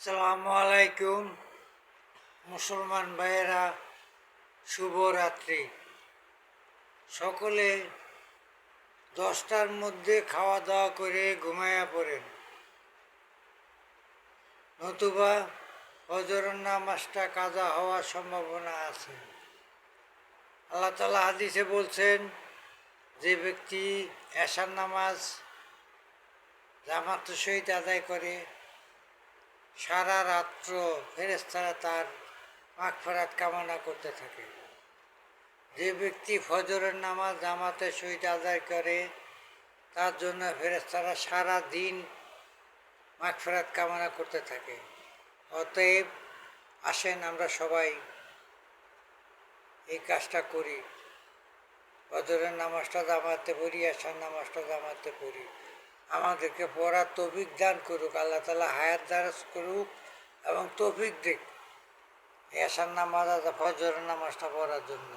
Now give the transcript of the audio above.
আসসালামু আলাইকুম মুসলমান ভাইয়েরা, শুভরাত্রি। সকলে 10টার মধ্যে খাওয়া দাওয়া করে ঘুমাইয়া পড়েন, নতুবা ফজরের নামাজটা কাজা হওয়ার সম্ভাবনা আছে। আল্লাহ তাআলা হাদিসে বলছেন, যে ব্যক্তি এশার নামাজ জামাতের সহিত আদায় করে সারা রাত্র ফেরেশতারা তার মাগফিরাত কামনা করতে থাকে। যে ব্যক্তি ফজরের নামাজ জামাতের সহিত আদায় করে তার জন্য ফেরেশতারা সারা দিন মাগফিরাত কামনা করতে থাকে। অতএব আসেন আমরা সবাই এই কাজটা করি, ফজরের নামাজটা জামাতে পড়ি, এশার নামাজটা জামাতে পড়ি। আমাদেরকে পড়ার তৌফিক দান করুক আল্লাহ তাআলা, হায়াত দারাজ করুক এবং তৌফিক দিক এশার নামাজ আর ফজরের নামাজটা পড়ার জন্য।